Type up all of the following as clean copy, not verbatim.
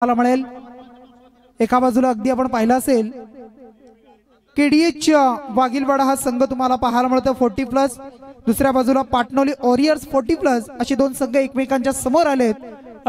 पाहायला मिळेल। एका बाजूला अगदी आपण पाहिलं असेल केडीएच वाघिलवाडा हा संघ तुम्हाला पाहायला मिळतो 40+, दुसऱ्या बाजूला पाटणोली वॉरियर्स 40+, असे दोन संघ एकमेकांच्या समोर आलेत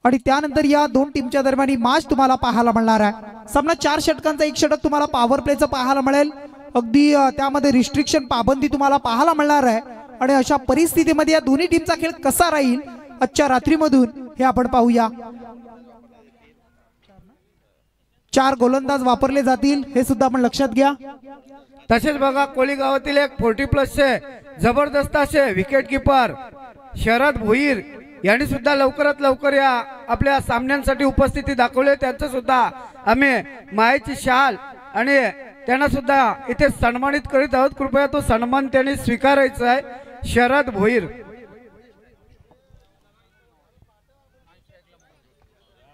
आणि त्यानंतर या दोन टीमच्या दरम्यान मॅच तुम्हाला पाहायला मिळणार आहे। सामना 4 षटकांचा, 1 षटक तुम्हाला पॉवर प्लेचं पाहायला मिळेल। अगदी त्यामध्ये रिस्ट्रिक्शन पाबंदी तुम्हाला पाहायला मिळणार आहे आणि अशा परिस्थितीमध्ये या दोन्ही टीमचा खेळ कसा राहील आजच्या रात्रीमधून हे आपण पाहूया। 4 गोलंदाज वापरले जातील हे सुद्धा आपण लक्षात घ्या। तसेच बघा कोळीगावातील एक 40+ जबरदस्त असे विकेट कीपर शरद भोईर यांनी सुद्धा लवकरात लवकर या आपल्या सामन्यांसाठी उपस्थिती दाखवली। त्यांचं सुद्धा आम्ही मायेची शाल आणि त्यांना सुद्धा इथे सन्मानित करीत आहोत। कृपया तो सन्मान त्यांनी स्वीकारायचा आहे। शरद भोईर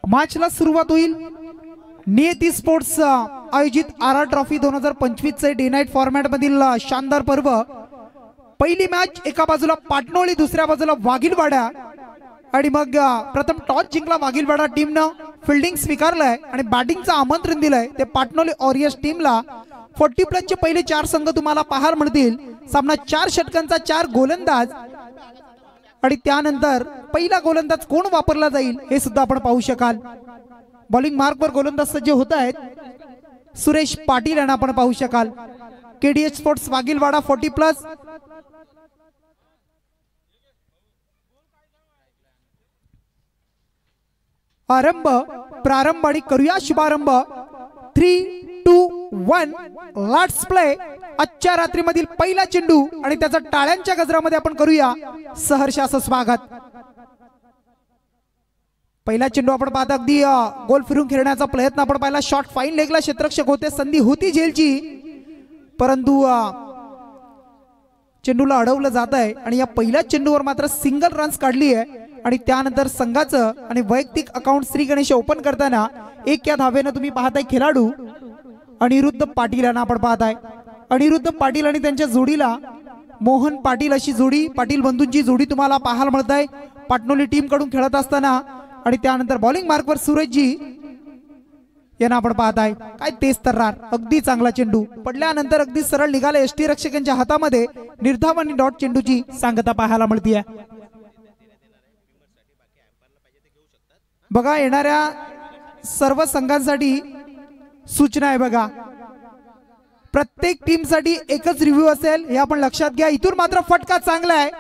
मॅचला सुरुवात होईल। नियती स्पोर्ट्स आयोजित आर ट्रॉफी 2025 चे डे नाईट फॉर्मॅट मधील शानदार पर्व। पहिली मॅच एका बाजूला पाटणोली, दुसऱ्या बाजूला वाघिलवाडा आणि मग प्रथम टॉस जिंकला वाघिलवाडा टीमनं, फिल्डिंग स्वीकारलाय आणि बॅटिंगचं आमंत्रण दिलंय ते पाटणोली वॉरियर्स टीमला। 40+ चे पहिले 4 संघ तुम्हाला पाहायला मिळतील। सामना 4 षटकांचा, 4 गोलंदाज आणि त्यानंतर पहिला गोलंदाज कोण वापरला जाईल हे सुद्धा आपण पाहू शकाल। बॉलिंग मार्कवर गोलंदाज सज्ज होत आहेत सुरेश पाटील यांना आपण पाहू शकाल। KDH sports वाघिलवाडा 40+। प्रारंभ आणि करूया शुभारंभ। 3, 2, 1 लेट्स प्ले। आजच्या रात्रीमधील पहिला चेंडू आणि त्याचा टाळ्यांच्या गजरामध्ये आपण करूया सहर्ष असं स्वागत। पहिला चेंडू आपण पाहता अगदी गोल फिरून खेळण्याचा प्रयत्न आपण पाहिला। शॉट फाईन लेगला क्षेत्ररक्षक होते, संधी होती झेलची, परंतु चेंडूला अडवलं जात आहे आणि या पहिल्या चेंडूवर मात्र सिंगल रन्स काढली आहे आणि त्यानंतर संघाचं आणि वैयक्तिक अकाउंट श्री गणेश ओपन करताना 1 या धावेनं तुम्ही पाहताय खेळाडू अनिरुद्ध पाटील यांना आपण पाहताय। अनिरुद्ध पाटील आणि त्यांच्या जोडीला मोहन पाटील अशी जोडी, पाटील बंधूंची जोडी तुम्हाला पाहायला मिळत आहे पाटणोली टीम कडून खेळत असताना। आणि त्यानंतर बॉलिंग मार्कवर सुरेशजी यांना आपण पाहताय। काय तेज तर्रार, अगदी चांगला चेंडू पडल्यानंतर अगदी सरळ निघाला यष्टी रक्षकांच्या हातामध्ये। निर्धाव आणि डॉट चेंडूची सांगता पाहायला मिळते। बघा येणाऱ्या सर्व संघांसाठी सूचना आहे बघा, प्रत्येक टीम साठी एकच रिव्ह्यू असेल हे आपण लक्षात घ्या। इथून मात्र फटका चांगला आहे,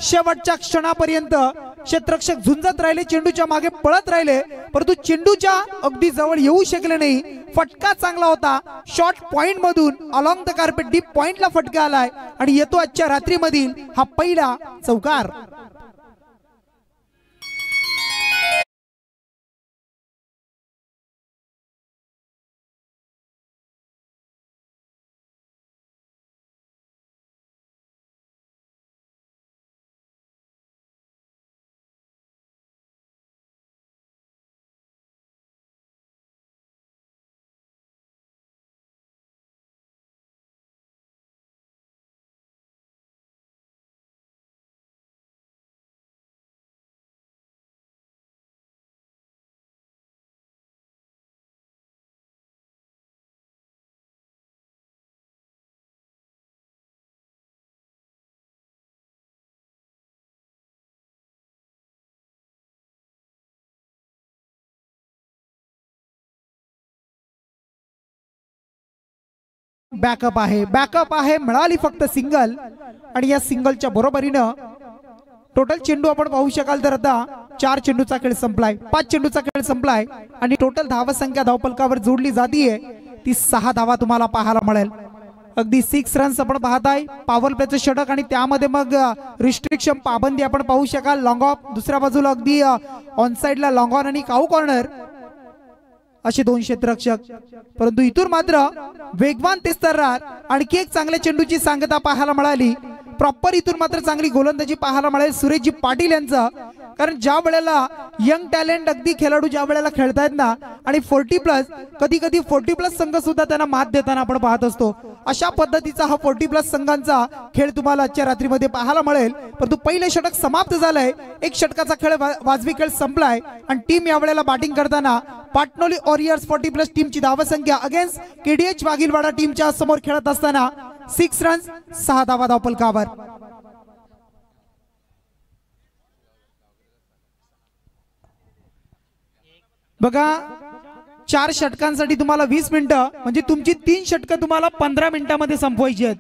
शेवटच्या क्षणापर्यंत क्षेत्ररक्षक झुंजत राहिले, चेंडूच्या मागे पळत राहिले, परंतु चेंडूच्या अगदी जवळ येऊ शकले नाही। फटका चांगला होता, शॉर्ट पॉइंट मधून अलॉंग द कार्पेट डीप पॉइंटला फटका आलाय आणि येतो आजच्या रात्रीमधील हा पहिला चौकार। बॅकअप आहे, मिळाली फक्त सिंगल आणि या सिंगलच्या बरोबरीनं टोटल चेंडू आपण पाहू शकाल तर आता 4 चेंडूचा खेळ संपलाय, 5 चेंडूचा खेळ संपलाय आणि टोटल धावसंख्या धावफलकावर जोडली जातीये ती 6 धावा तुम्हाला पाहायला मिळेल। अगदी 6 रन्स आपण पाहताय, पॉवर प्लेचं षटक आणि त्यामध्ये मग रिस्ट्रिक्शन पाबंदी आपण पाहू शकाल। लॉंग ऑफ, दुसऱ्या बाजूला अगदी ऑन साइडला लॉंग ऑन आणि काऊ कॉर्नर असे 2 क्षेत्ररक्षक, परंतु इथून मात्र वेगवान तेज तर्रार आणखी एक चांगल्या चेंडूची सांगता पाहायला मिळाली। प्रॉपर इथून मात्र चांगली गोलंदाजी पाहायला मिळेल सुरेशजी पाटील यांचं। कारण ज्या वेळेला यंग टॅलेंट अगदी खेळाडू ज्या वेळेला खेळतायत ना आणि 40+ कधी कधी 40+ संघ सुद्धा त्यांना मात देताना आपण पाहत असतो. अशा पद्धतीचा हा 40+ संघांचा खेळ तुम्हाला आजच्या रात्रीमध्ये पाहायला मिळेल. परंतु पहिले षटक समाप्त झालंय. एक षटकाचा खेळ वाजवी खेळ संपलाय आणि टीम यावेळेला बॅटिंग करताना पाटणोली वॉरियर्स 40+ टीमची धावसंख्या अगेन्स्ट केडीएच वाघिलवाडा टीमच्या समोर खेळत असताना 6 रन्स 6 धावा धावफलकावर. बघा 4 षटकांसाठी तुम्हाला 20 मिनिटं म्हणजे तुमची 3 षटकं तुम्हाला 15 मिनिटांमध्ये संपवायची आहेत.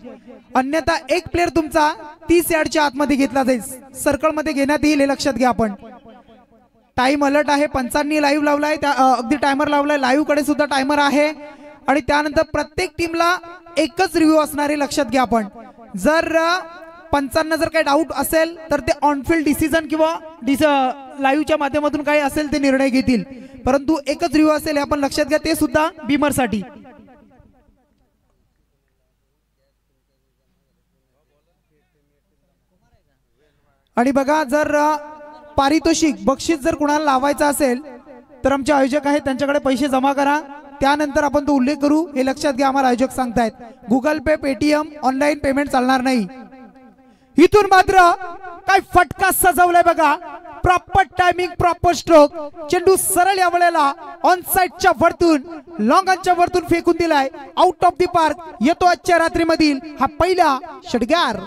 अन्यथा एक प्लेअर तुमचा 30 यार्डच्या आतमध्ये घेतला जाईल. सर्कलमध्ये घेण्यात येईल हे लक्षात घ्या. आपण टाइम अलर्ट आहे. पंचांनी लाईव्ह लावलाय अगदी टायमर लावलाय. लाईव्ह कडे सुद्धा टायमर आहे आणि त्यानंतर प्रत्येक टीमला एकच रिव्ह्यू असणार आहे लक्षात घ्या. आपण जर पंचांना जर काही डाऊट असेल तर ते ऑनफिल्ड डिसिजन किंवा लाईव्हच्या माध्यमातून काही असेल ते निर्णय घेतील. परंतु एकच रिव्ह्यू असेल हे आपण लक्षात घ्या. ते सुद्धा बीमर साठी. आणि बघा जर पारितोषिक बक्षीस जर कुणाला लावायचं असेल तर आमचे आयोजक आहेत त्यांच्याकडे पैसे जमा करा. त्यानंतर आपण तो उल्लेख करू हे लक्षात घ्या. आम्हाला आयोजक सांगतायत गुगल पे पेटीएम ऑनलाईन पेमेंट चालणार नाही. इथून मात्र काय फटका सजवलाय बघा. Proper timing proper stroke. चेंडू सरळ या वेळेला ऑन साइडच्या वरतून लॉंगच्या वरतून फेकून दिलाय. आउट ऑफ दी पार्क येतो आजच्या रात्रीमधील हा पहिला षटकार.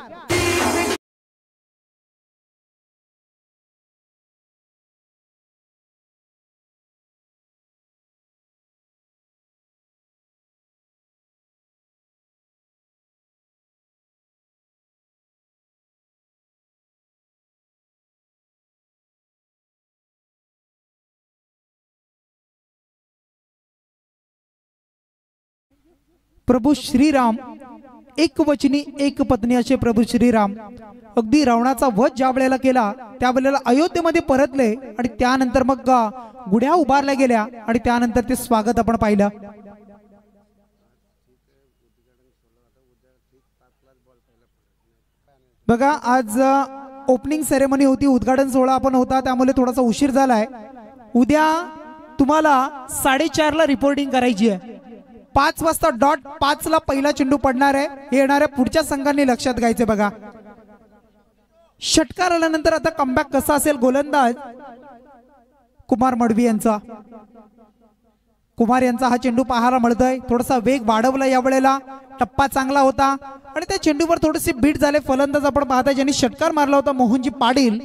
प्रभू श्रीराम एक वचनी एक पत्नी असे प्रभू श्रीराम अगदी रावणाचा वध ज्या वेळेला केला त्यावेळेला अयोध्येमध्ये परतले आणि त्यानंतर मग गुढ्या उभारल्या गेल्या आणि त्यानंतर ते स्वागत आपण पाहिलं. बघा आज ओपनिंग सेरेमनी होती. उद्घाटन सोहळा आपण होता त्यामुळे थोडासा उशीर झालाय. उद्या तुम्हाला 4:30 ला रिपोर्टिंग करायची आहे. 5 वाजता डॉट 5 ला पहिला चेंडू पडणार आहे. हे येणाऱ्या पुढच्या संघांनी लक्षात घ्यायचे. बघा षटकार आल्यानंतर आता कमबॅक कसा असेल. गोलंदाज कुमार मडवी यांचा. कुमार यांचा हा चेंडू पाहायला मिळतोय. थोडासा वेग वाढवला या वेळेला. टप्पा चांगला होता आणि त्या चेंडूवर थोडेसे बीट झाले. फलंदाज आपण पाहताय ज्यांनी षटकार मारला होता मोहनजी पाटील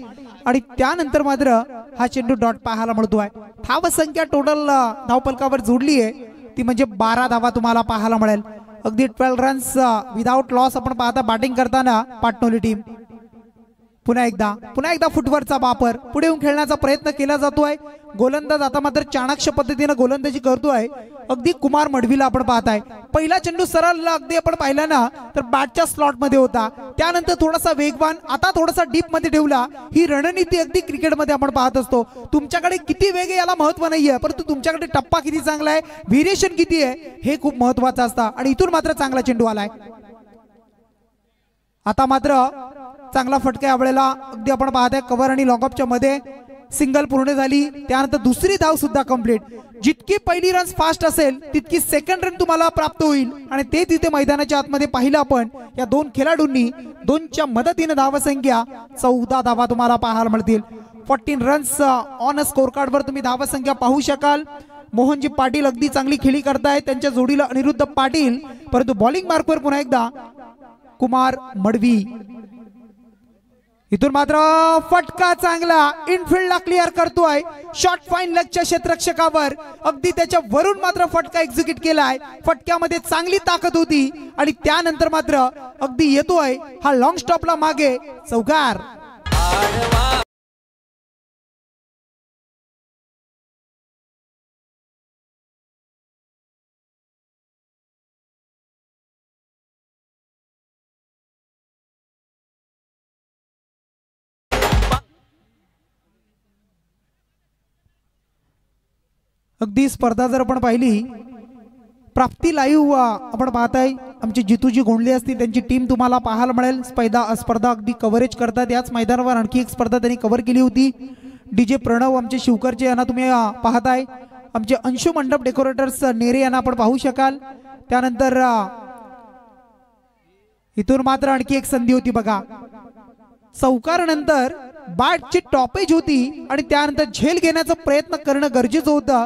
आणि त्यानंतर मात्र हा चेंडू डॉट पाहायला मिळतोय. धाव संख्या टोटल धावफलकावर जोडली आहे ती म्हणजे 12 धावा तुम्हाला पाहायला मिळेल. अगदी 12 रन्स विदाउट लॉस आपण पाहता बॅटिंग करताना पाटणोली टीम. पुन्हा एकदा फुटवरचा वापर पुढे येऊन खेळण्याचा प्रयत्न केला जातोय. गोलंदाज आता मात्र चाणक्य पद्धतीने गोलंदाजी करतोय. अगदी कुमार मडवीला आपण पाहताय. पहिला चेंडू सरळ अगदी आपण पाहिला ना तर बॅटच्या स्लॉट मध्ये होता. त्यानंतर थोडासा वेगवान आता थोडासा डीप मध्ये ठेवला. ही रणनीती अगदी क्रिकेटमध्ये आपण पाहत असतो. तुमच्याकडे किती वेग आहे याला महत्व नाहीये परंतु तुमच्याकडे टप्पा किती चांगला आहे व्हेरिएशन किती आहे हे खूप महत्वाचं असतं. आणि इथून मात्र चांगला चेंडू आलाय. आता मात्र चांगला फटका यावेळेला अगदी आपण पाहताय कव्हर आणि लॉंगऑफच्या मध्ये सिंगल पूर्ण झाली. त्यानंतर दुसरी धाव सुद्धा कंप्लीट. जितकी पहिली रन फास्ट असेल तितकी सेकंड रन तुम्हाला प्राप्त होईल आणि ते तिथे मैदानाच्या आतमध्ये पाहिलं आपण या दोन खेळाडूंनी 2च्या मदतीने धावसंख्या 14 धावा तुम्हाला पाहायला मिळतील. 14 runs on a score card वर तुम्ही धावसंख्या पाहू शकाल. मोहनजी पाटील अगदी चांगली खेळी करतायत. त्यांच्या जोडीला अनिरुद्ध पाटील. परंतु बॉलिंग मार्कवर पुन्हा एकदा कुमार मडवी. इथून मात्र फटका चांगला इनफिल्डला क्लिअर करतोय. शॉट फाईन लेगच्या क्षेत्ररक्षकावर अगदी त्याच्या वरून मात्र फटका एक्झिक्यूट केलाय. फटक्यामध्ये चांगली ताकद होती आणि त्यानंतर मात्र अगदी येतोय हा लॉंग स्टॉपला मागे चौकार. अगदी स्पर्धा जर आपण पाहिली प्राप्ती लाईव्ह आपण पाहताय आमची जितूजी गोंडले असतील त्यांची टीम तुम्हाला पाहायला मिळेल. स्पर्धा अगदी कव्हरेज करतात. याच मैदानावर आणखी एक स्पर्धा त्यांनी कव्हर केली होती. डीजे प्रणव आमचे शिवकरचे यांना तुम्ही पाहताय. आमचे अंशु मंडप डेकोरेटर्स नेरे यांना आपण पाहू शकाल. त्यानंतर इथून मात्र आणखी एक संधी होती बघा. चौकार नंतर बॅटची टॉपेज होती आणि त्यानंतर झेल घेण्याचा प्रयत्न करणं गरजेचं होतं.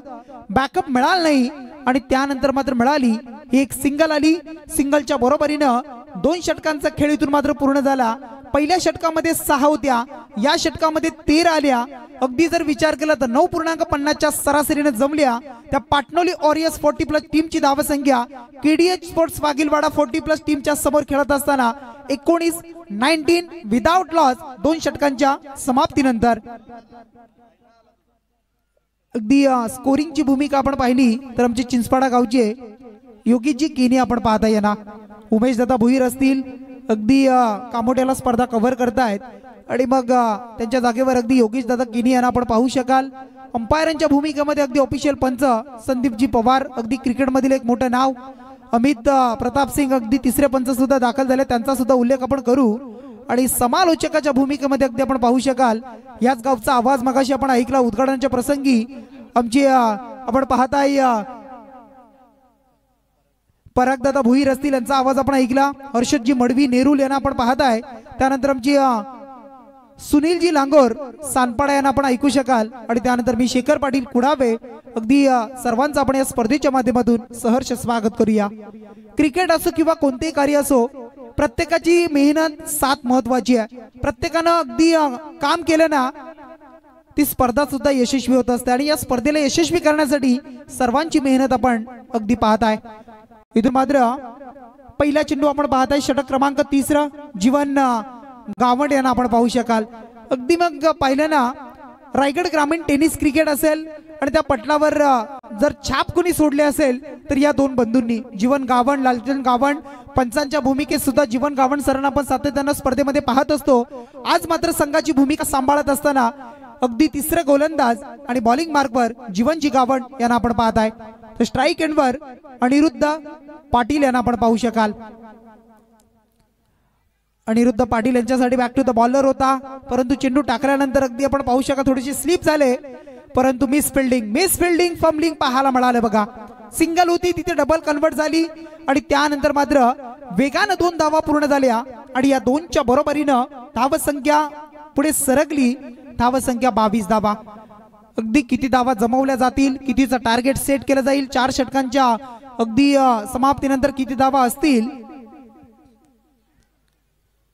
बॅकअप मिळाला नाही आणि त्यानंतर मात्र मिळाली. ही एक सिंगल आली. सिंगलच्या बरोबरीनं 2 षटकांचा खेळ इथून मात्र पूर्ण झाला. पहिल्या षटकामध्ये 6 होत्या, या षटकामध्ये 13 आल्या. अगदी जर विचार केला तर 9.50च्या सरासरीने जमल्या. त्या पाटणोली वॉरियर्स 40+ टीमची धावसंख्या केडीएच स्पोर्ट्स वाघिलवाडा 40+ टीमच्या समोर खेळत असताना 19 विदाउट लॉस 2 षटकांच्या समाप्तीनंतर. अगदी स्कोरिंगची भूमिका आपण पाहिली तर आमचे चिंचपाडा गावचे योगीजी किनी आपण पाहता येणार. उमेश दादा भुईर असतील, अगदी कामोट्याला स्पर्धा कव्हर करतायत आणि मग त्यांच्या जागेवर अगदी योगेश दादा किनी यांना आपण पाहू शकाल. अंपायरांच्या भूमिकेमध्ये अगदी ऑफिशियल पंच संदीपजी पवार, अगदी क्रिकेटमधील एक मोठं नाव. अमित प्रताप सिंग अगदी तिसरे पंच सुद्धा दाखल झाले, त्यांचा सुद्धा उल्लेख आपण करू. आणि समालोचकाच्या भूमिकेमध्ये अगदी आपण पाहू शकाल. याच गावचा आवाज मगाशी आपण ऐकला उद्घाटनाच्या प्रसंगी. आमची आपण पाहताय परागदादा भुईर असतील, यांचा आवाज आपण ऐकला. हर्षदजी मडवी नेरुल यांना आपण पाहताय. त्यानंतर आमची सुनीलजी लांगोर सानपाडा यांना आपण ऐकू शकाल. आणि त्यानंतर मी शेखर पाटील कुडावे, अगदी सर्वांचं आपण या स्पर्धेच्या माध्यमातून सहर्ष स्वागत करूया. क्रिकेट असो किंवा कोणतेही कार्य असो, प्रत्येकाची मेहनत साथ महत्वाची आहे. प्रत्येकानं अगदी काम केलं ना ती स्पर्धा सुद्धा यशस्वी होत असते. आणि या स्पर्धेला यशस्वी करण्यासाठी सर्वांची मेहनत आपण अगदी पाहताय. इथून मात्र पहिला चेंडू आपण पाहताय. षटक क्रमांक 3 जीवन गावंड यांना आपण पाहू शकाल. अगदी मग पाहिलं ना, रायगड ग्रामीण टेनिस क्रिकेट असेल आणि त्या पटलावर जर छाप कुणी सोडले असेल तर या 2 बंधूंनी, जीवन गावंड, लालचंद गावंड. पंचांच्या भूमिकेत सुद्धा जीवन गावंड सरांना आपण सातत्यानं स्पर्धेमध्ये पाहत असतो. आज मात्र संघाची भूमिका सांभाळत असताना अगदी 3रे गोलंदाज आणि बॉलिंग मार्कवर जीवनजी गावंड यांना आपण पाहताय. तर स्ट्राईक एंडवर अनिरुद्ध पाटील यांना आपण पाहू शकाल. अनिरुद्ध पाटील यांच्यासाठी बॅक टू द बॉलर होता, परंतु चेंडू टाकल्यानंतर अगदी आपण पाहू शकाल थोडीशी स्लिप झाले, परंतु मिस फिल्डिंग फंबलिंग पाहायला मिळालं बघा. सिंगल होती, तिथे डबल कन्वर्ट झाली आणि त्यानंतर मात्र वेगानं 2 धावा पूर्ण झाल्या आणि या 2च्या बरोबरीनं धावसंख्या पुढे सरकली. धावसंख्या 22 धावा. अगदी किती धावा जमवल्या जातील, कितीचं टार्गेट सेट केलं जाईल, 4 षटकांच्या अगदी समाप्तीनंतर किती धावा असतील.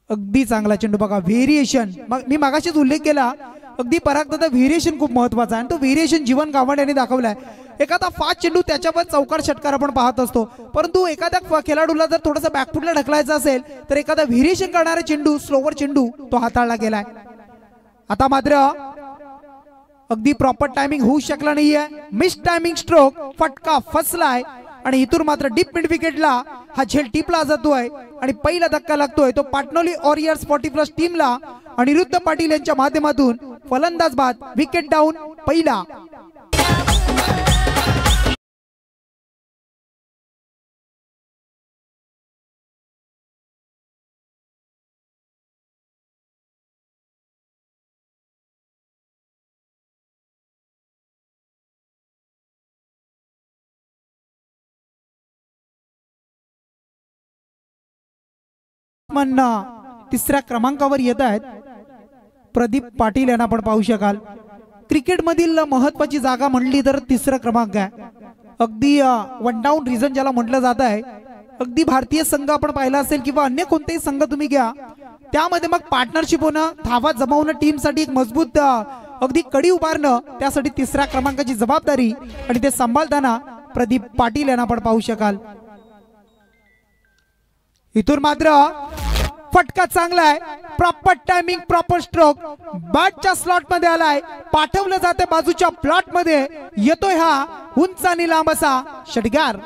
अगदी चांगला चेंडू बघा. व्हेरिएशन मी मागाशीच उल्लेख केला, अगदी परागदादा व्हेरिएशन खूप महत्वाचा आहे आणि तो व्हेरिएशन जीवन गावंड यांनी दाखवलाय. एखादा फास्ट चेंडू त्याच्यावर चौकार षटकार आपण पाहत असतो, परंतु एखाद्या खेळाडूला जर थोडासा बॅकफुटला ढकलायचा असेल तर एखादा व्हेरिएशन करणारा चेंडू, स्लोवर चेंडू तो हाताळला गेलाय. आता मात्र अगदी प्रॉपर टायमिंग होऊ शकला नाहीये. मिस टायमिंग स्ट्रोक, फटका फसलाय आणि इथून मात्र डीप मिड विकेटला हा झेल टिपला जातोय आणि पहिला धक्का लागतोय तो पाटणोली वॉरियर्स 40+ टीमला. अनिरुद्ध पाटील यांच्या माध्यमातून फलंदाज बाद, विकेट डाऊन पहिला. तिसऱ्या क्रमांकावर येत आहेत प्रदीप पाटील यांना आपण पाहू शकाल. क्रिकेट मधील महत्वाची जागा म्हणली तर 3रा क्रमांक आहे. अगदी 1 डाऊन रिझन ज्याला म्हटलं जात आहे. अगदी भारतीय संघ आपण पाहिला असेल किंवा अन्य कोणतेही संघ तुम्ही घ्या, त्यामध्ये मग पार्टनरशिप होणं, धावा जमवणं, टीम साठी एक मजबूत अगदी कडी उभारणं, त्यासाठी 3ऱ्या क्रमांकाची जबाबदारी आणि ते सांभाळताना प्रदीप पाटील यांना आपण पाहू शकाल. इथून मात्र फटका चांगला आहे, प्रॉपर टायमिंग, प्रॉपर स्ट्रोक, बॅटच्या स्लॉट मध्ये आलाय, पाठवलं जाते बाजूच्या प्लॉट मध्ये, येतोय हा उंच आणि लांब असा षटकार.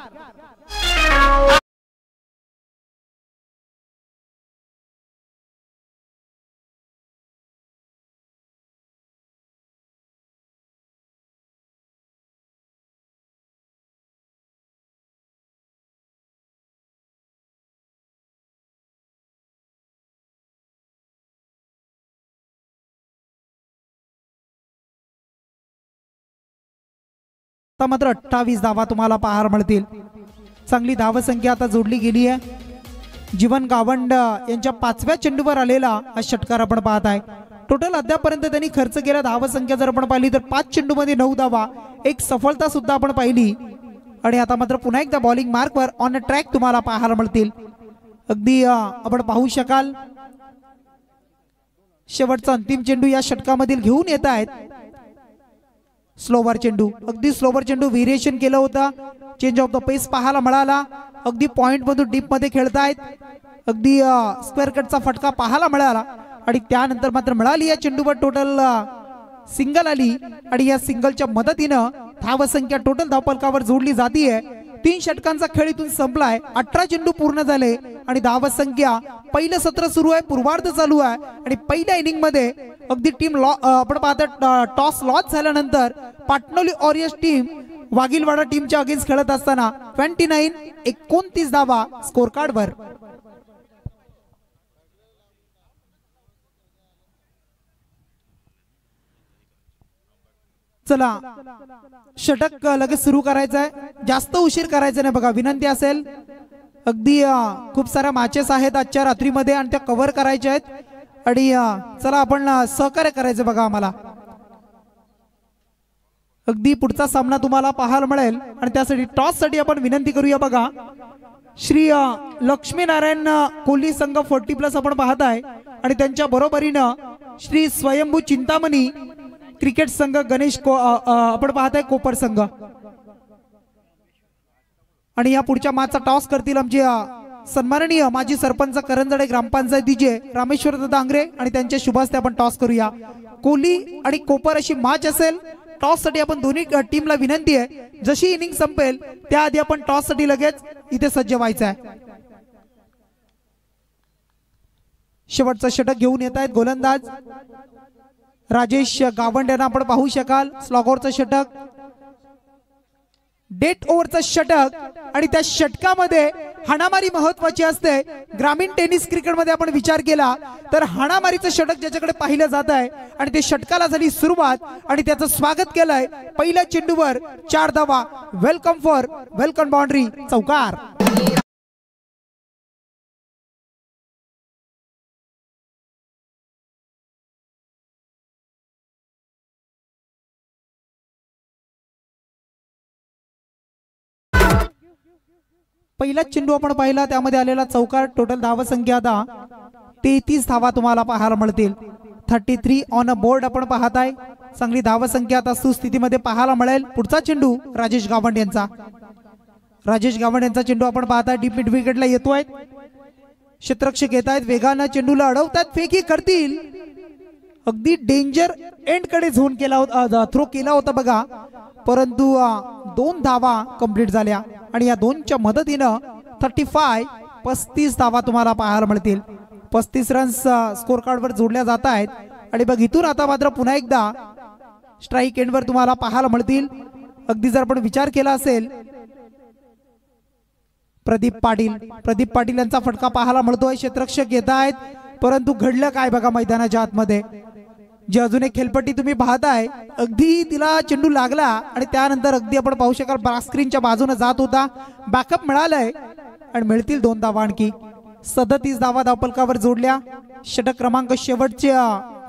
आता मात्र 28 धावा तुम्हाला पाहायला मिळतील. चांगली धावसंख्या आता जोडली गेली आहे. जीवन गावंड यांच्या 5व्या चेंडूवर आलेला हा षटकार आपण पाहत आहे. टोटल अद्यापर्यंत त्यांनी खर्च केला धावसंख्या जर आपण पाहिली तर 5 चेंडूमध्ये 9 धावा, एक सफलता सुद्धा आपण पाहिली. आणि आता मात्र पुन्हा एकदा बॉलिंग मार्कवर ऑन ट्रॅक तुम्हाला पाहायला मिळतील. अगदी आपण पाहू शकाल शेवटचा अंतिम चेंडू या षटकामधील घेऊन येत आहेत. स्लोवर चेंडू, अगदी स्लोवर चेंडू व्हेरिएशन केलं होतं. चेंज ऑफ द पेस पाहायला मिळाला. अगदी पॉइंट मधून डीप मध्ये खेळतायत. अगदी स्क्वेअर कटचा फटका पाहायला मिळाला आणि त्यानंतर मात्र मिळाली या चेंडूवर टोटल सिंगल आली आणि या सिंगलच्या मदतीनं धावसंख्या टोटल धावफलकावर जोडली जातीये. 3 षटकांचा खेळ इथून संपलाय. 18 चेंडू पूर्ण झाले आणि धावसंख्या पहिलं सत्र सुरू आहे, पूर्वार्ध चालू आहे आणि पहिल्या इनिंग मध्ये अगदी टीम आपण पाहतो टॉस लॉस झाल्यानंतर पाटणोली वॉरियर्स टीम वाघिलवाडा टीमच्या अगेन्स्ट खेळत असताना 29 धावा स्कोर कार्डवर. चला षटक लगेच सुरू करायचं आहे, जास्त उशीर करायचा नाही बघा, विनंती असेल. अगदी खूप साऱ्या मॅचेस आहेत आजच्या रात्रीमध्ये आणि त्या कव्हर करायच्या आहेत आणि चला आपण सहकार्य करायचं बघा आम्हाला. अगदी पुढचा सामना तुम्हाला पाहायला मिळेल आणि त्यासाठी टॉस साठी आपण विनंती करूया बघा. श्री लक्ष्मीनारायण कोहली संघ 40+ आपण पाहत आहे आणि त्यांच्या बरोबरीनं श्री स्वयंभू चिंतामणी क्रिकेट संघ गणेश आपण पाहत आहे कोपर संघ. आणि या पुढच्या मॅचचा टॉस करतील आमचे सन्माननीय माजी सरपंच करंजडे ग्रामपंचायतीचे रामेश्वर दादा आंग्रे आणि त्यांच्या शुभ हस्ते आपण टॉस करूया. कोहली आणि कोपर अशी मॅच असेल. टॉस साठी आपण दोन्ही टीमला विनंती आहे, जशी इनिंग संपेल त्याआधी आपण टॉस साठी लगेच इथे सज्ज व्हायचं आहे. शेवटचं षटक घेऊन येत आहेत गोलंदाज राजेश गावंड यांना आपण पाहू शकाल. स्लॉगरचं षटक, डेट ओव्हरचं षटक आणि त्या षटकामध्ये हाणामारी महत्वाची असते. ग्रामीण टेनिस क्रिकेटमध्ये आपण विचार केला तर हाणामारीचं षटक ज्याच्याकडे पाहिलं जात आहे आणि ते षटकाला झाली सुरुवात आणि त्याचं स्वागत केलंय. पहिल्या चेंडूवर 4 धावा. वेलकम बाउंड्री चौकार. पहिला चेंडू आपण पाहिला त्यामध्ये आलेला चौकार. टोटल धावसंख्या आता 33 धावा तुम्हाला पाहायला मिळतील. 33 ऑन अ बोर्ड आपण पाहत आहे. चांगली धावसंख्या आता सुस्थितीमध्ये पाहायला मिळेल. पुढचा चेंडू राजेश गावंड यांचा. राजेश गावंड यांचा चेंडू आपण पाहताय डीप मिड विकेटला येतोय. क्षेत्ररक्षक येत आहेत, वेगानं चेंडूला अडवतात, फेकी करतील. अगदी डेंजर एंड कडे झोन केला होता, थ्रो केला होता बघा, परंतु 2 धावा कंप्लीट झाल्या आणि या 2च्या मदतीनं 35 धावा तुम्हाला पाहायला मिळतील. 35 रन्स स्कोर कार्डवर जोडल्या जात आहेत आणि बघ इथून आता मात्र पुन्हा एकदा स्ट्राईक एंडवर तुम्हाला पाहायला मिळतील. अगदी जर आपण विचार केला असेल प्रदीप पाटील यांचा फटका पाहायला मिळतोय. क्षेत्ररक्षक येत आहेत, परंतु घडलं काय बघा मैदानाच्या आतमध्ये. जी अजून एक खेळपट्टी तुम्ही पाहताय, अगदी तिला चेंडू लागला आणि त्यानंतर अगदी आपण पाहू शकाल ब्रास्क्रीनच्या बाजूने जात होता. बॅकअप मिळालंय आणि मिळतील 2 धावा आणखी. 37 धावा धावफलकावर जोडल्या. षटक क्रमांक शेवटचे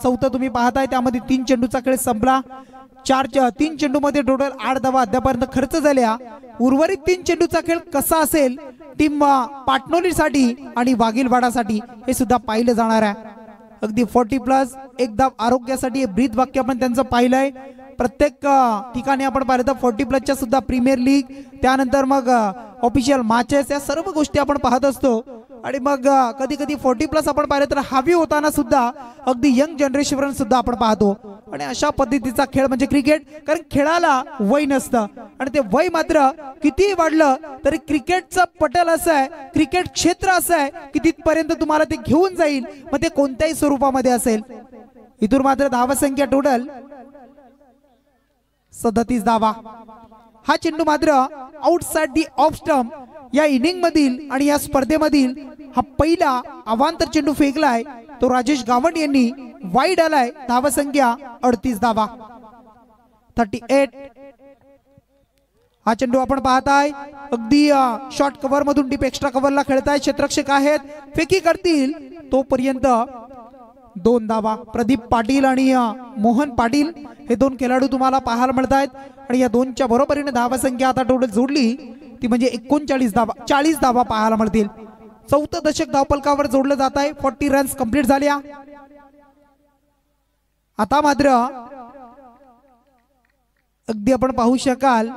4 तुम्ही पाहताय, त्यामध्ये 3 चेंडूचा खेळ संपला. 3 चेंडू मध्ये टोटल 8 धावा अद्यापर्यंत खर्च झाल्या. उर्वरित 3 चेंडूचा खेळ कसा असेल टीम पाटणोलीसाठी आणि वाघिलवाडासाठी हे सुद्धा पाहिलं जाणार आहे. अगदी 40+ एक धाव आरोग्यासाठी हे ब्रीद वाक्य आपण त्यांचं पाहिलंय. प्रत्येक ठिकाणी आपण पाहिलं तर 40+ सुद्धा प्रीमियर लीग, त्यानंतर मग ऑफिशियल मॅचेस, या सर्व गोष्टी आपण पाहत असतो. आणि मग कधी कधी 40+ आपण पाहिलं तर हवी होताना सुद्धा अगदी यंग जनरेशन सुद्धा आपण पाहतो. आणि अशा पद्धतीचा खेळ म्हणजे क्रिकेट, कारण खेळाला वय नसतं आणि ते वय मात्र कितीही वाढलं तरी क्रिकेटचं पटल असं आहे, क्रिकेट क्षेत्र असं आहे की तिथपर्यंत तुम्हाला ते घेऊन जाईल, मग ते कोणत्याही स्वरूपामध्ये असेल. इथून मात्र धावसंख्या टोटल 37 धावा. हा चेंडू मात्र आउटसाइड दी ऑफ स्टंप या इनिंग मधील आणि या स्पर्धेमधील हा पहिला अवांतर चेंडू फेकलाय तो राजेश गावंड यांनी. वाईड आलाय. धावसंख्या 38 धावा. 38 हा चेंडू आपण पाहताय अगदी शॉर्ट कव्हर मधून डीप एक्स्ट्रा कव्हरला खेळताय क्षेत्ररक्षक आहेत, फेकी करतील तोपर्यंत 2 धावा. प्रदीप पाटील आणि मोहन पाटील हे 2 खेळाडू तुम्हाला पाहायला मिळत आहेत आणि या दोनच्या बरोबरीने धावा संख्या आता टोटल जोडली ती म्हणजे 39 धावा, 40 धावा पाहायला मिळतील. 4थं दशक धावपलकावर जोडलं जात आहे. 40 रन्स कंप्लीट झाल्या. आता मात्र अगदी आपण पाहू शकाल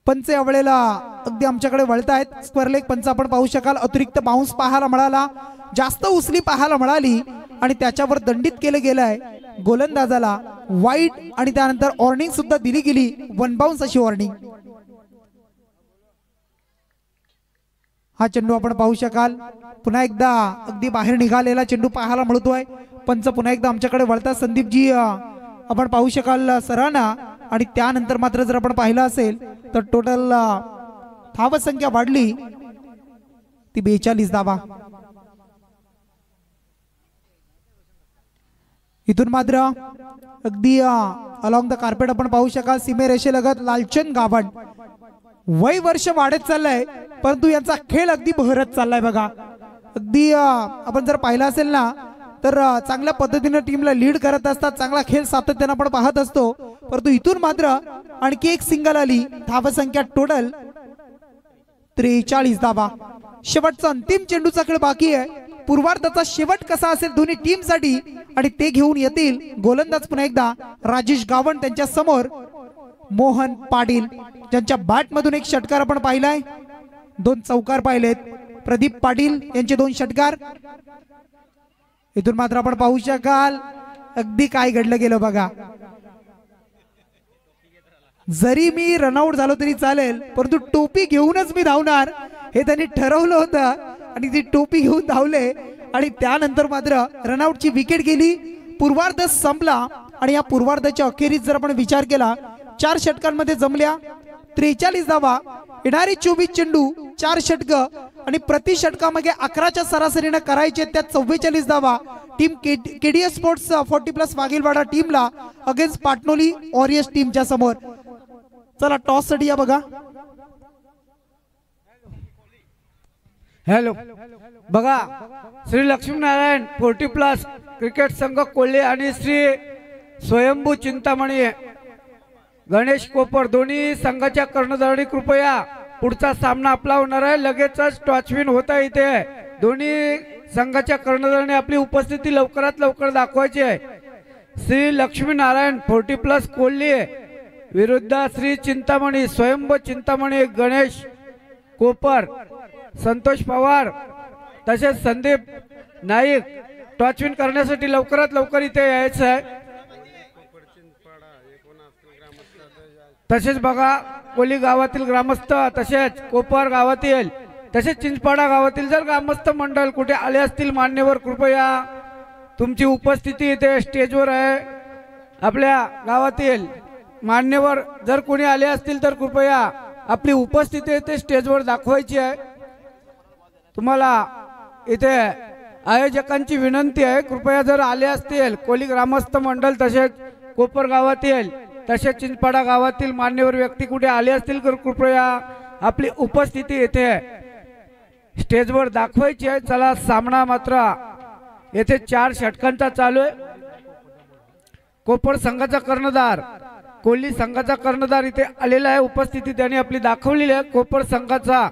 पंच यावेळेला अगदी आमच्याकडे वळतायत. स्क्वेअर लेग पंच आपण पाहू शकाल. अतिरिक्त बाउन्स पाहायला मिळाला, जास्त उसली पाहायला मिळाली आणि त्याच्यावर दंडित केलं गेलंय गोलंदाजाला. वाईड आणि त्यानंतर वॉर्निंग सुद्धा दिली गेली, 1 बाउन्स अशी वॉर्निंग. हा चेंडू आपण पाहू शकाल पुन्हा एकदा अगदी बाहेर निघालेला चेंडू पाहायला मिळतोय. पंच पुन्हा एकदा आमच्याकडे वळतात. संदीपजी आपण पाहू शकाल सरांना आणि त्यानंतर मात्र जर आपण पाहिलं असेल तर टोटल धाव संख्या वाढली ती 42 धावा. इथून मात्र अगदी अलॉंग द कार्पेट आपण पाहू शकाल सीमेरेषेलगत लालचंद गावण. वय वर्ष वाढत चाललंय परंतु यांचा खेळ अगदी बहरत चाललाय बघा. अगदी आपण जर पाहिलं असेल ना तर चांगल्या पद्धतीने टीमला लीड करत असतात, चांगला खेळ सातत्याने आपण पाहत असतो. परंतु इथून मात्र आणखी एक सिंगल आली. धाव संख्या टोटल 43 धावा. शेवटचा अंतिम चेंडूचा खेळ बाकी आहे. पूर्वार्धाचा शेवट कसा असेल दोन्ही टीम साठी आणि ते घेऊन येतील गोलंदाज पुन्हा एकदा राजेश गावण, त्यांच्या समोर मोहन पाटील ज्यांच्या बॅट मधून एक षटकार आपण पाहिलाय, 2 चौकार पाहिलेत. प्रदीप पाटील यांचे 2 षटकार. इथून मात्र आपण पाहू शकाल अगदी काय घडलं गेलं बघा. जरी मी रनआउट झालो तरी चालेल परंतु टोपी घेऊनच मी धावणार हे त्यांनी ठरवलं होतं आणि ती टोपी घेऊन धावले आणि त्यानंतर मात्र रनआउटची विकेट गेली. पूर्वार्ध संपला आणि या पूर्वार्धाच्या अखेरीस जर आपण विचार केला 4 षटकांमध्ये जमल्या 43 धावा. येणारी 24 चेंडू 4 षटक आणि प्रति षटकामागे 11च्या सरासरीने करायचे त्यात 44 धावा. टीम केडीएस स्पोर्ट्स 40+ वाघेलवाडा टीमला अगेन्स्ट पाटणोली वॉरियर्स टीमच्या समोर. चला टॉस साठी या बघा. हॅलो बघा, श्री लक्ष्मीनारायण 40+ क्रिकेट संघ कोल्हे आणि श्री स्वयंभू चिंतामणी गणेश कोपर दोन्ही संघाच्या कर्णधारांनी कृपया पुढचा सामना आपला होणार आहे. लगेचच टॉचविन होत आहे. इथे दोन्ही संघाच्या कर्णधारांनी आपली उपस्थिती लवकरात लवकर दाखवायची आहे. श्री लक्ष्मीनारायण 40+ कोल्हे विरुद्ध श्री चिंतामणी स्वयंभू चिंतामणी गणेश कोपर संतोष पवार तसेच संदीप नाईक टॉचविन करण्यासाठी लवकरात लवकर इथे यायचं आहे. तसेच बघा कोली गावातील ग्रामस्थ तसेच कोपर गावातील तसेच चिंचपाडा गावातील जर ग्रामस्थ मंडळ कुठे आले असतील मान्यवर कृपया तुमची उपस्थिती इथे स्टेजवर आहे. आपल्या गावातील मान्यवर जर कोणी आले असतील तर कृपया आपली उपस्थिती इथे स्टेजवर दाखवायची आहे. तुम्हाला इथे आयोजकांची विनंती आहे कृपया जर आले असतील कोली ग्रामस्थ मंडळ तसेच कोपर गावातील तसेच चिंचपाडा गावातील मान्यवर व्यक्ती कुठे आले असतील तर कृपया आपली उपस्थिती येथे स्टेजवर दाखवायची आहे. चला सामना मात्र येथे 4 षटकांचा चालू आहे. कोपर संघाचा कर्णधार कोल्ही संघाचा कर्णधार इथे आलेला आहे. उपस्थिती त्यांनी आपली दाखवलेली आहे. कोपर संघाचा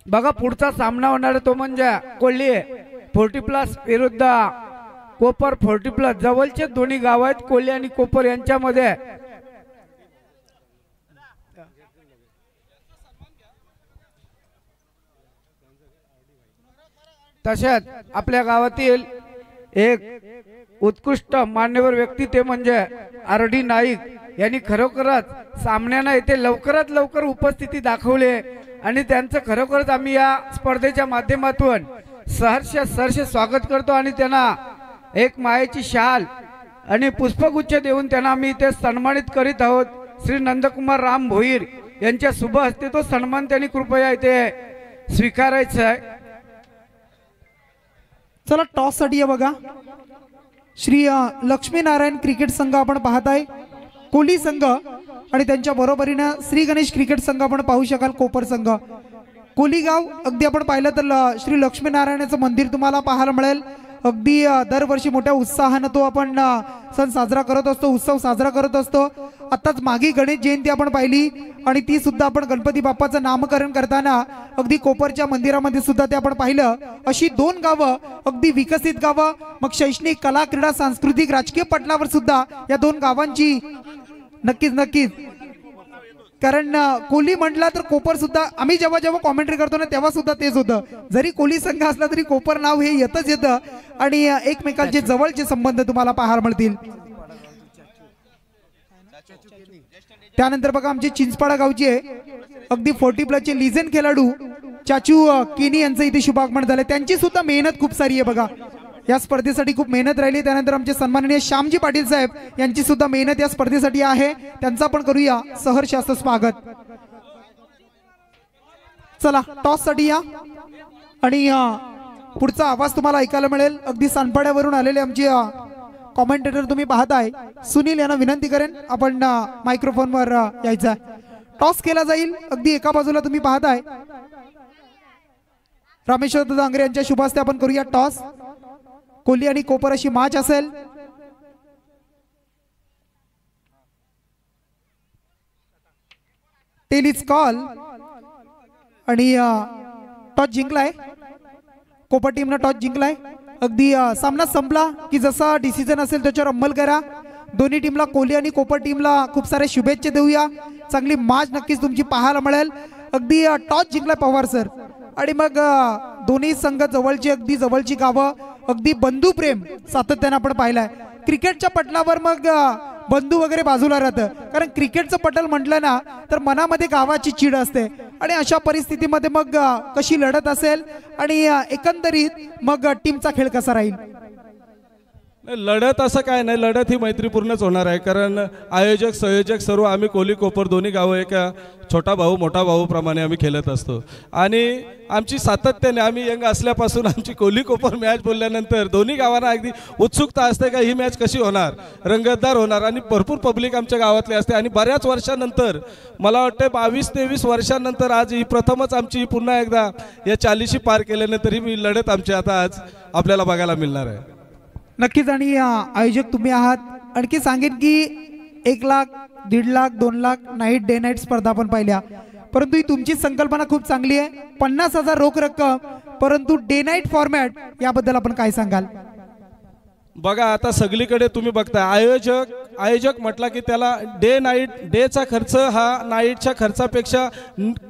बघा पुढचा सामना होणार तो म्हणजे कोल्ही 40+ विरुद्ध कोपर 40+. जवळचे दोन्ही गाव आहेत कोल्हे आणि कोपर यांच्यामध्ये. तसेच आपल्या गावातील एक उत्कृष्ट मान्यवर व्यक्ती ते म्हणजे RD नाईक यांनी खरोखरच सामन्यांना इथे लवकरात लवकर उपस्थिती दाखवली आणि त्यांचं खरोखरच आम्ही या स्पर्धेच्या माध्यमातून सहर्ष स्वागत करतो आणि त्यांना एक मायेची शाल आणि पुष्पगुच्छ देऊन त्यांना आम्ही इथे सन्मानित करीत आहोत. श्री नंदकुमार राम भोईर यांच्या शुभ हस्ते तो सन्मान त्यांनी कृपया इथे स्वीकारायचा आहे. चला टॉस साठी बघा. श्री लक्ष्मीनारायण क्रिकेट संघ आपण पाहत आहे, कोली संघ आणि त्यांच्या बरोबरीने श्री गणेश क्रिकेट संघ आपण पाहू शकाल, कोपर संघ. कोलीगाव अगदी आपण पाहिलं तर श्री लक्ष्मीनारायणाचं मंदिर तुम्हाला पाहायला मिळेल. अगदी दरवर्षी मोठ्या उत्साहानं तो आपण सण साजरा करत असतो, उत्सव साजरा करत असतो. आताच मागे गणेश जयंती आपण पाहिली आणि ती सुद्धा आपण गणपती बाप्पाचं नामकरण करताना अगदी कोपरच्या मंदिरामध्ये सुद्धा ते आपण पाहिलं. अशी 2 गावं अगदी विकसित गावं, मग शैक्षणिक, कला, क्रीडा, सांस्कृतिक, राजकीय पटलावर सुद्धा या 2 गावांची नक्कीच कारण कोली म्हटला तर कोपर सुद्धा, आम्ही जेव्हा जेव्हा कॉमेंट्री करतो ना तेव्हा सुद्धा तेच होतं. जरी कोली संघ असला तरी कोपर नाव हे येतं आणि एकमेकांचे जवळचे संबंध तुम्हाला पाहायला मिळतील. त्यानंतर बघा आमचे चिंचपाडा गावचे अगदी 40+ चे लिजेंड खेळाडू चाचू केनी यांचं इथे शुभागमन झालं. त्यांची सुद्धा मेहनत खूप सारी आहे बघा, या स्पर्धेसाठी खूप मेहनत राहिली. त्यानंतर आमचे सन्माननीय श्यामजी पाटील साहेब यांची सुद्धा मेहनत या स्पर्धेसाठी आहे, त्यांचा पण करूया सहर्ष असं स्वागत. चला टॉस साठी या आणि पुढचा आवाज तुम्हाला ऐकायला मिळेल. अगदी सानपाड्यावरून आलेले आमचे कॉमेंटेटर तुम्ही पाहताय, सुनील यांना विनंती करेन आपण मायक्रोफोनवर यायचा. टॉस केला जाईल. अगदी एका बाजूला तुम्ही पाहताय रामेश्वर दांगरे यांच्या शुभ हस्ते आपण करूया टॉस. कोली आणि कोपर अशी मॅच असेल. टेल इज कॉल आणि टॉस जिंकलाय, कोपर टीमनं टॉस जिंकलाय. अगदी सामना संपला की जसा डिसिजन असेल त्याच्यावर अंमल करा. दोन्ही टीमला, कोली आणि कोपर टीमला खूप सारे शुभेच्छा देऊया. चांगली मॅच नक्कीच तुमची पाहायला मिळेल. अगदी टॉस जिंकलाय पवार सर आणि मग दोन्ही संघ जवळची, अगदी जवळची गावं, अगदी बंधू प्रेम सातत्याने आपण पाहिलंय. क्रिकेटच्या पटलावर मग बंधू वगैरे बाजूला राहतं, कारण क्रिकेटचं पटल म्हटलं ना तर मनामध्ये गावाची चीड असते आणि अशा परिस्थितीमध्ये मग कशी लढत असेल आणि एकंदरीत मग टीमचा खेळ कसा राहील. लढत असं काय नाही, लढत ही मैत्रीपूर्णच होणार आहे. कारण आयोजक संयोजक सर्व आम्ही कोली कोपर दोन्ही गावं एका छोटा भाऊ मोठा भाऊ प्रमाणे आम्ही खेळत असतो आणि आमची सातत्याने, आम्ही यंग असल्यापासून आमची कोली कोपर मॅच बोलल्यानंतर दोन्ही गावांना अगदी उत्सुकता असते का ही मॅच कशी होणार, रंगतदार होणार आणि भरपूर पब्लिक आमच्या गावातली असते. आणि बऱ्याच वर्षानंतर, मला वाटतं 22-23 वर्षानंतर आज ही प्रथमच आमची पुन्हा एकदा या 40शी पार केल्यानंतर ही लढत आमची आता आज आपल्याला बघायला मिळणार आहे. नक्कीच. आणि आयोजक तुम्ही आहात. आणखी सांगेन की 1 lakh, 1.5 lakh, 2 lakh night day night स्पर्धा आपण पाहिल्या, परंतु ही तुमची संकल्पना खूप चांगली आहे. 50,000 रोख रक्कम, परंतु डे नाईट फॉर्मॅट, याबद्दल आपण काय सांगाल. बघा आता सगळीकडे तुम्ही बघताय आयोजक म्हटला की त्याला डेचा खर्च हा नाईटच्या खर्चापेक्षा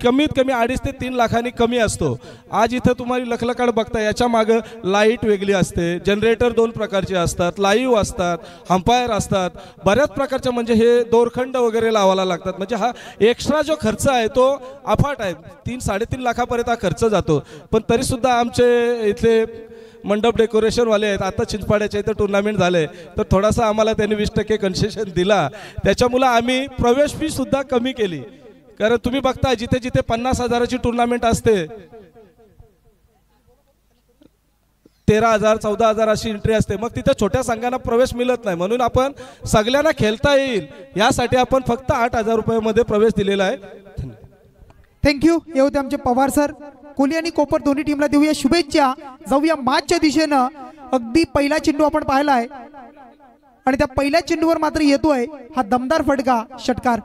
कमीत कमी 2.5 ते 3 लाखांनी कमी असतो. आज इथं तुम्हाला लखलखाट बघता, याच्या मागं लाईट वेगळी असते, जनरेटर 2 प्रकारचे असतात, लाईव्ह असतात, अंपायर असतात, बऱ्याच प्रकारचे म्हणजे हे दोरखंड वगैरे लावायला लागतात. म्हणजे हा एक्स्ट्रा जो खर्च आहे तो अफाट आहे. 3-3.5 लाखापर्यंत हा खर्च जातो. पण तरीसुद्धा आमचे इथले मंडप डेकोरेशनवाले आहेत, आता चिंचपाड्याच्या इथं टुर्नामेंट झाले तर थोडासा आम्हाला त्यांनी 20% कन्सेशन दिला. त्याच्यामुळं आम्ही प्रवेश फी सुद्धा कमी केली. कारण तुम्ही बघता जिथे जिथे 50,000ची टुर्नामेंट असते 13,000 14,000 अशी एंट्री असते, मग तिथे छोट्या संघांना प्रवेश मिळत नाही. म्हणून आपण सगळ्यांना खेळता येईल यासाठी आपण फक्त 8,000 रुपयामध्ये प्रवेश दिलेला आहे. थँक्यू. हे होते आमचे पवार सर. कोली आणि कोपर दोन्ही टीमला देऊया शुभेच्छा. जाऊया मॅचच्या दिशेनं. अगदी पहिला चेंडू आपण पाहिलाय आणि त्या पहिल्या चेंडूवर मात्र येतोय हा दमदार फटका, षटकार.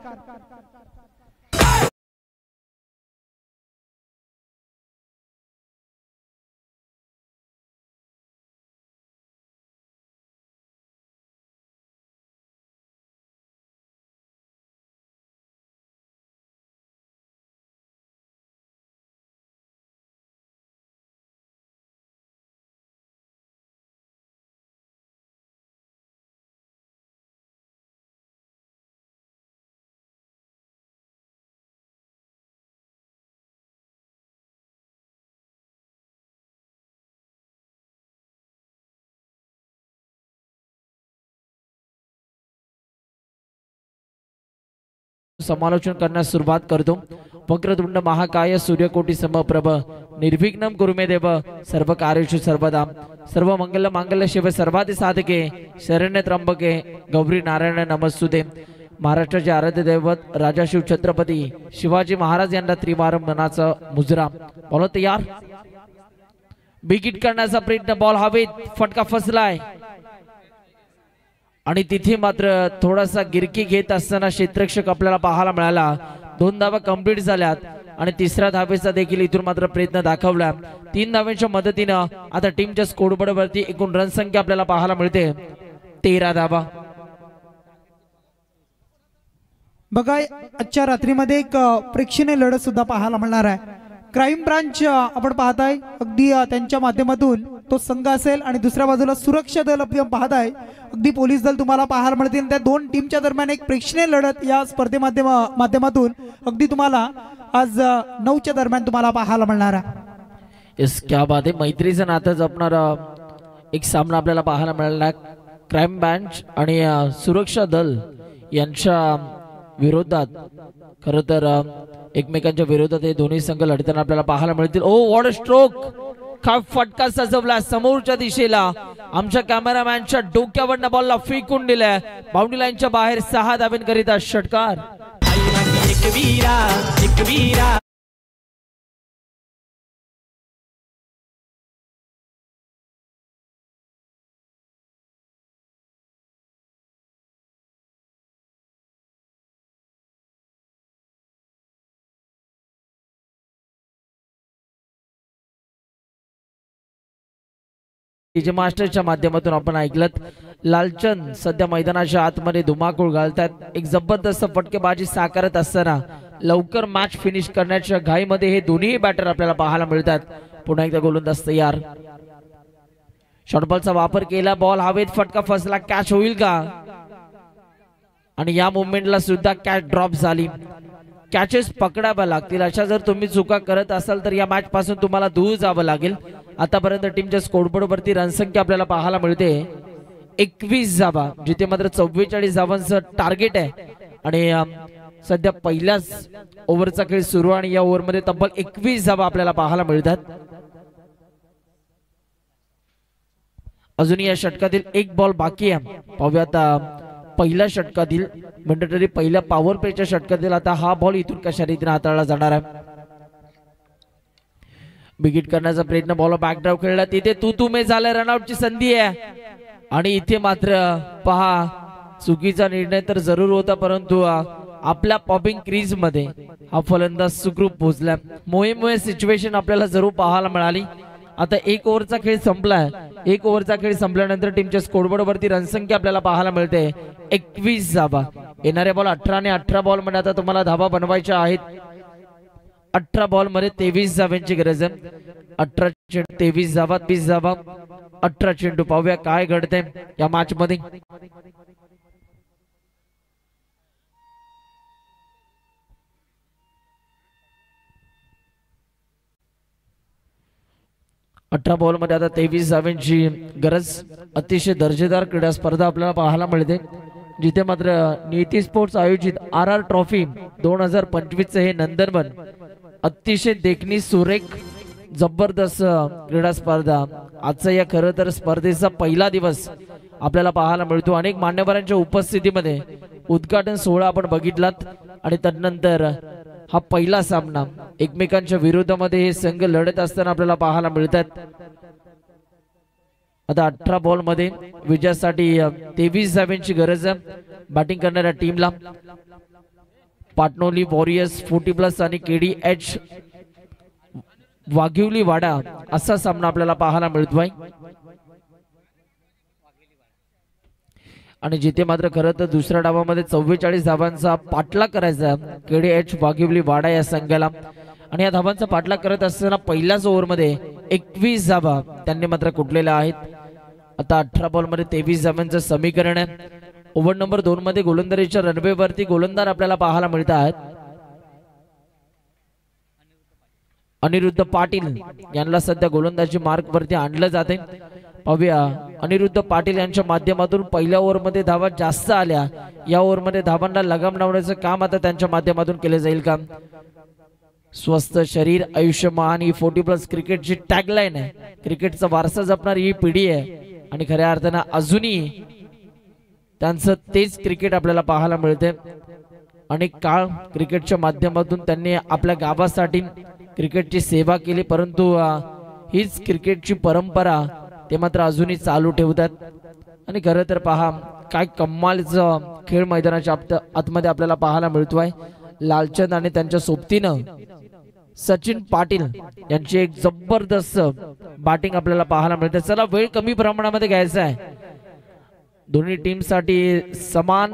समालोचन करण्यास सुरुवात करतो. वक्रतुंड महाकाय सूर्यकोटी समप्रभ निर्विघ्नं कुरु मे देव सर्व कार्येषु सर्वदा सर्व मंगल मांगल्य शिव सर्वादि साधके शरण्य त्र्यंबके गौरी नारायण नमस्तुते। महाराष्ट्राचे आराध्य दैवत राजा शिव छत्रपती शिवाजी महाराज यांना त्रिवारं मनाचा मुजरा। बॉल तयार, बिग हिट करण्याचा प्रयत्न, बॉल हवेत, फटका फसलाय आणि तिथे मात्र थोडासा गिरकी घेत असताना क्षेत्ररक्षक आपल्याला पाहायला मिळाला। 2 धावा कंप्लीट झाल्यात आणि तिसऱ्या धावेचा देखील इथून मात्र प्रयत्न दाखवला। 3 धावांच्या मदतीनं आता टीमच्या स्कोरबोर्ड वरती एकूण रन संख्या आपल्याला पाहायला मिळते 13 धावा। बघा आजच्या रात्रीमध्ये एक प्रेक्षणीय लढत सुद्धा पाहायला मिळणार आहे। क्राईम ब्रांच आपण पाहताय अगदी त्यांच्या माध्यमातून तो संघ असेल आणि दुसऱ्या बाजूला सुरक्षा दल आपण पाहताय अगदी पोलीस दल तुम्हाला पाहायला मिळतील। त्या 2 टीमच्या दरम्यान एक प्रेक्षणीय लढत या स्पर्धे माध्यमातून अगदी तुम्हाला आज 9च्या दरम्यान तुम्हाला पाहायला मिळणार आहे। इस क्या बात आहे, मैत्रीचं नातं जपणारा एक सामना आपल्याला पाहायला मिळाला। क्राईम ब्रांच आणि सुरक्षा दल यांच्या विरोधात खरं तर एकमेकांच्या विरोधात हे दोन्ही संघ लढताना आपल्याला पाहायला मिळतील। ओ व्हॉट अ स्ट्रोक, काय फटका सजवला समोरच्या दिशेला, आमच्या कॅमेरामॅनच्या डोक्यावरनं बॉलला फेकून दिलाय बाउंड्री लाईनच्या बाहेर। 6 धावांकरिता षटकार। डीजे मास्टरच्या माध्यमातून आपण ऐकलत लालचंद सध्या मैदानाच्या आतमध्ये धुमाकूळ घालतात। एक जबरदस्त फटकेबाजी साकारत असताना लवकर मॅच फिनिश करण्याच्या घाईमध्ये हे दोन्ही बॅटर आपल्याला पाहायला मिळतात। पुन्हा एकदा गोलंदाज तयार, शॉर्टबॉलचा वापर केला, बॉल हवेत, फटका फसला, कॅच होईल का? आणि या मुवमेंटला सुद्धा कॅच ड्रॉप झाली। कॅचेस पकडाव्या लागतील, अशा जर तुम्ही चुका करत असाल तर या मॅच पासून तुम्हाला दूर जावं लागेल। आतापर्यंत टीमच्या स्कोरबोर्ड वरती रनसंख्या आपल्याला पाहायला मिळते 21 धावा, जिथे मात्र 44 धावांचं टार्गेट आहे आणि सध्या पहिल्याच ओव्हरचा खेळ सुरू आणि या ओव्हरमध्ये तब्बल 21 धावा आपल्याला पाहायला मिळतात। अजून या षटकातील एक बॉल बाकी आहे, पाहूयात पहिल्या षटकातील मंडटरी पहिल्या पॉवर प्लेच्या षटकातील आता हा बॉल इथून कशा रीतीने हाताळला जाणार आहे। बिगिट करण्याचा प्रयत्न, बॉल बॅकड्राईव्ह खेळला, तिथे तू मे झालं, रनआउटची संधी आहे आणि इथे मात्र पहा चुकीचा निर्णय तर जरूर होता, परंतु आपल्या पॉपिंग क्रीज मध्ये हा फलंदाज सुखरूप पोहोचला। मोहे सिच्युएशन आपल्याला जरूर पाहायला मिळाली। आता 1 ओव्हरचा खेळ संपलाय, 1 ओव्हरचा खेळ संपल्यानंतर टीमच्या स्कोरबोर्ड वरती रनसंख्या आपल्याला पाहायला मिळते 21 धावा। येणाऱ्या बॉल 18 आणि 18 बॉल मध्ये आता तुम्हाला धावा बनवायच्या आहेत। 18 बॉल मध्ये 23 धावांची गरज आहे। 18 चेंडू 23 धावा, 20 धावा, 18 चेंडू। पाहूया काय घडतंय या मॅच मध्ये। अठरा बॉल मध्ये आता 23 धावांची गरज। अतिशय दर्जेदार क्रीडा स्पर्धा आपल्याला पाहायला मिळते, जिथे मात्र नीती स्पोर्ट्स आयोजित RR ट्रॉफी 2025 चे हे नंदनवन अतिशय देखणी सुरेख जबरदस्त क्रीडा स्पर्धा। आजचा या खरं तर स्पर्धेचा पहिला दिवस आपल्याला पाहायला मिळतो। अनेक मान्यवरांच्या उपस्थितीमध्ये उद्घाटन सोहळा आपण बघितलात आणि त्यानंतर हा पहिला सामना एकमेकांच्या विरोधामध्ये हे संघ लढत असताना आपल्याला पाहायला मिळतात। आता 18 बॉल मध्ये विजयासाठी 23 धावांची गरज आहे बॅटिंग करणाऱ्या टीमला। पाटणोली वॉरियर्स 40+ आणि KDH वाघिवली वाडा असा सामना आपल्याला पाहायला मिळतोय। आणि जिथे मात्र खरं तर दुसऱ्या डावामध्ये 44 धावांचा पाठलाग करायचा KDH वाघिवली वाडा या संघाला। आणि या धावांचा पाठलाग करत असताना पहिल्याच ओव्हरमध्ये 21 धावा त्यांनी मात्र कुटलेल्या आहेत। आता 18 बॉल मध्ये 23 धावांचं समीकरण आहे। ओव्हर नंबर 2 मध्ये गोलंदाजीच्या रनवे वरती गोलंदाज आपल्याला पाहायला मिळतात। अनिरुद्ध पाटील यांना सध्या गोलंदाजी मार्क वरती आणलं जाते। पाहूया अनिरुद्ध पाटील यांच्या माध्यमातून पहिल्या ओव्हरमध्ये धावा जास्त आल्या, या ओव्हरमध्ये धावांना लगाम लावण्याचं काम आता त्यांच्या माध्यमातून केले जाईल का? स्वस्थ शरीर आयुष्यमान ही 40+ क्रिकेटची टॅगलाईन आहे. क्रिकेटचा वारसा जपणारी ही पिढी आहे आणि खऱ्या अर्थानं अजूनही त्यांचं तेच क्रिकेट आपल्याला पाहायला मिळते. अनेक काळ क्रिकेटच्या माध्यमातून त्यांनी आपल्या गावासाठी क्रिकेटची सेवा केली, परंतु हीच क्रिकेटची परंपरा ते मात्र अजूनही चालू ठेवतात. आणि खरं तर पहा काय कमालचं खेळ मैदानाच्या आतमध्ये आपल्याला पाहायला मिळतोय. लालचंद आणि त्यांच्या सोबतीनं सचिन पाटील यांची एक जबरदस्त बॅटिंग आपल्याला पाहायला मिळते. चला वेळ कमी प्रमाणामध्ये घ्यायचा आहे. दोन्ही टीम साठी समान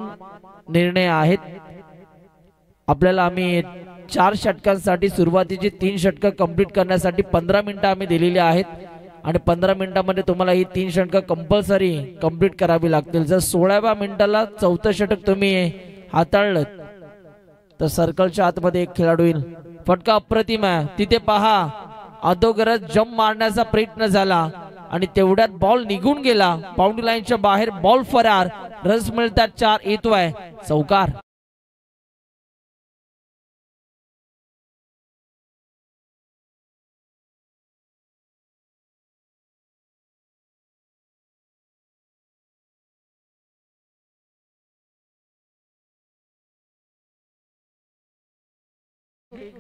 निर्णय आहेत. आपल्याला आम्ही 4 षटकांसाठी सुरुवातीची 3 षटकं कंप्लीट करण्यासाठी 15 मिनिटं आम्ही दिलेली आहेत आणि 15 मिनिटांमध्ये तुम्हाला ही 3 षटकं कंपल्सरी कंप्लीट करावी लागतील. जर 16व्या मिनिटाला 4थं षटक तुम्ही हाताळलं तर सर्कलच्या आतमध्ये एक खेळाडू येईल. फटका अप्रतिम आहे. तिथे पहा अगोदरच जंप मारण्याचा प्रयत्न झाला आणि तेवढ्यात बॉल निघून गेला. बाउंड्री लाईनच्या बाहेर बॉल फरार. रन्स मिळतात 4. येतोय चौकार.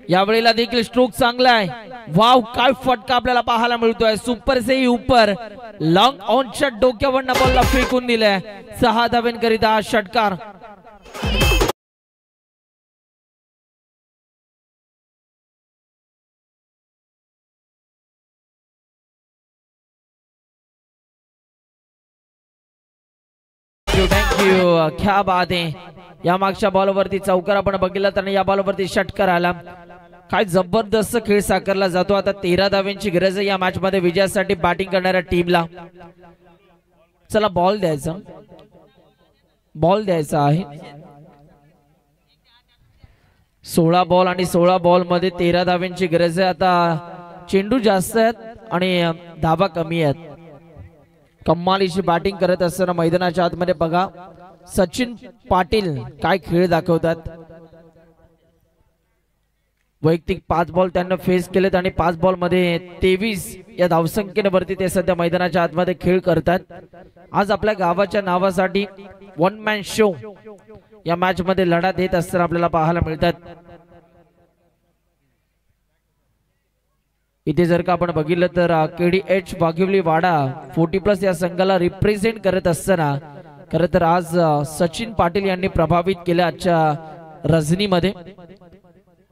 यावेळेला देखील स्ट्रोक चांगला आहे. वाव काय फटका आपल्याला पाहायला मिळतोय. सुपर से ऊपर लॉंग ऑनच्या डोक्यावरनं बॉलला फेकून दिलाय. 6 धावांकरिता हा षटकार. थँक्यू क्या बात आहे. या मागच्या बॉलवरती चौकार आपण बघितला तर या बॉलवरती षटकार आला. काय जबरदस्त खेळ साकारला जातो. आता 13 धावांची गरज आहे या मॅच मध्ये विजयासाठी बॅटिंग करणाऱ्या टीमला. चला बॉल द्यायचा आहे. 16 बॉल आणि 16 बॉल मध्ये 13 धावांची गरज आहे. आता चेंडू जास्त आहेत आणि धावा कमी आहेत. कमालीची बॅटिंग करत असताना मैदानाच्या आतमध्ये बघा सचिन पाटील काय खेळ दाखवतात. वैयक्तिक 5 बॉल त्यांना फेस केलेत आणि 5 बॉल मध्ये 23 या धावसंख्येवरती ते सध्या मैदानाच्या आतमध्ये खेळ करतात. आज आपल्या गावाच्या नावासाठी 1 मॅन शो या मॅच मध्ये लढा देत असताना आपल्याला पाहायला मिळतात. इथे जर का आपण बघितलं तर KDH वाघिवली वाडा 40+ या संघाला रिप्रेझेंट करत असताना खरं तर आज सचिन पाटील यांनी प्रभावित केलं आजच्या रजनीमध्ये.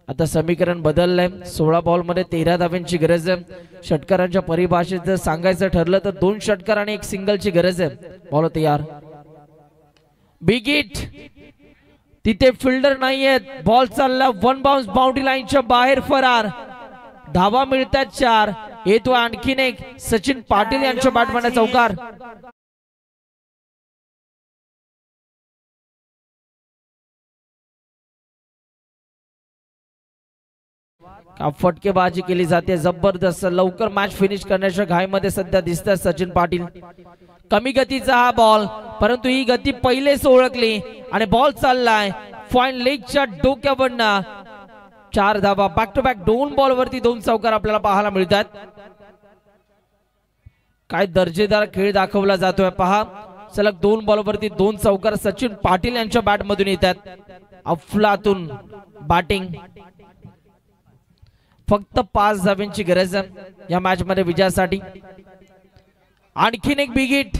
आता समीकरण बदललंय. 16 बॉल मध्ये 13 धावांची गरज आहे. षटकारांच्या परिभाषेत जर सांगायचं ठरलं तर 2 षटकार आणि 1 सिंगलची गरज आहे. बॉल तयार. Big hit. तिथे फिल्डर नाहीयेत. बॉल चालला 1 बाउन्स बाउंड्री लाईनच्या बाहेर फरार. धावा मिळतात 4. येतो आणखीन एक सचिन पाटील यांच्या बॅटमध्ये चौकार. फटकेबाजी केली जाते जबरदस्त. लवकर मॅच फिनिश करण्याच्या घाईमध्ये सध्या दिसतात सचिन पाटील. कमी गतीचा हा बॉल, परंतु ही गती पहिलेच ओळखली आणि बॉल चाललाय फाईन लेगच्या डोक्यावरनं. 4 धावा. बॅक टू बॅक 2 बॉल वरती 2 चौकार आपल्याला पाहायला मिळतात. काय दर्जेदार खेळ दाखवला जातोय पहा. सलग 2 बॉल वरती 2 चौकार सचिन पाटील यांच्या बॅट मधून येतात. अफलातून बॅटिंग. फक्त 5 धावांची गरज आहे या मॅच मध्ये विजयासाठी. आणखीन एक बिग हिट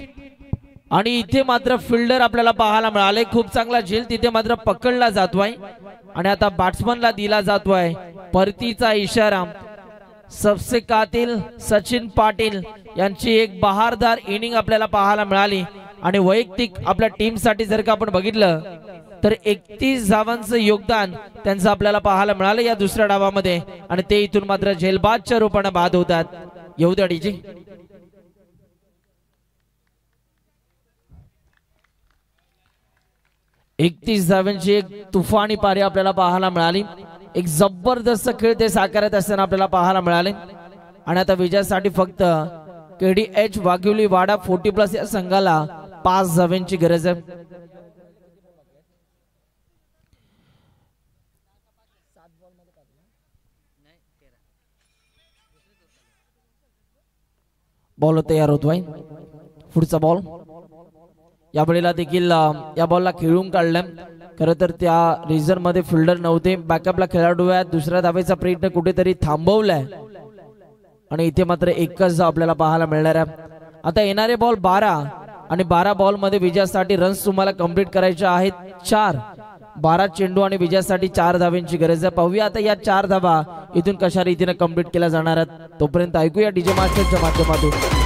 आणि इथे मात्र फिल्डर आपल्याला पाहायला मिळाले. खूप चांगला झेल तिथे मात्र पकडला जातोय आणि आता बॅट्समनला दिला जातोय परतीचा इशारा. सबसे कातिल सचिन पाटील यांची एक बहारदार इनिंग आपल्याला पाहायला मिळाली आणि वैयक्तिक आपल्या टीम साठी जर का आपण बघितलं तर 31 धावांचं योगदान त्यांचं आपल्याला पाहायला मिळालं या दुसऱ्या डावामध्ये आणि ते इथून मात्र झेलबादच्या रूपाने बाद होतात. येऊ द्या डीजे. 31 धावांची एक तुफानी पारी आपल्याला पाहायला मिळाली. एक जबरदस्त खेळ ते साकारत असताना आपल्याला पाहायला मिळाले आणि आता विजयासाठी फक्त KDH वाघिवली वाडा 40+ या संघाला 5 धावांची गरज आहे. बॉल तयार होतोय. पुढचा बॉल या वेळेला देखील या बॉलला खेळून काढलं. खरं तर त्या रिझन मध्ये फिल्डर नव्हते, बॅकअपला खेळाडू आहेत. दुसऱ्या धावेचा प्रयत्न कुठेतरी थांबवलाय आणि इथे मात्र एकच धाव आपल्याला पाहायला मिळणार आहे. आता येणारे बॉल 12 आणि 12 बॉल मध्ये विजयासाठी रन्स तुम्हाला कंप्लीट करायचे आहेत 4. 12 चेंडू आणि विजयासाठी 4 धावांची गरज आहे. पाहूया आता या 4 धावा इथून कशा रीतीने कंप्लीट केल्या जाणार आहेत. तोपर्यंत ऐकूया डीजे मास्टरच्या माध्यमातून.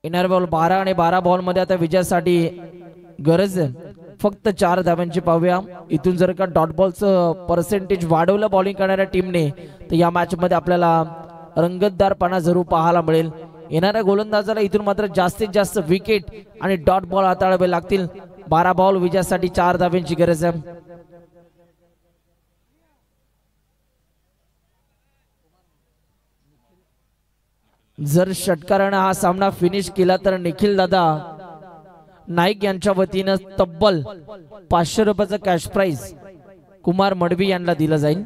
येणारे बॉल 12 आणि 12 बॉल मध्ये आता विजयासाठी गरज आहे फक्त 4 धावांची. पाहूया इथून जर का डॉट बॉलचं पर्सेंटेज वाढवलं बॉलिंग करणाऱ्या टीमने तर या मॅच मध्ये आपल्याला रंगतदारपणा जरूर पाहायला मिळेल. येणाऱ्या गोलंदाजाला इथून मात्र जास्तीत जास्त विकेट आणि डॉट बॉल हाताळावे लागतील. 12 बॉल विजयासाठी 4 धावांची गरज आहे. जर षटकारानं हा सामना फिनिश केला तर निखिल दादा नाईक यांच्या वतीनं तब्बल 500 रुपयाचं कॅश प्राइज कुमार मडवी यांना दिलं जाईल.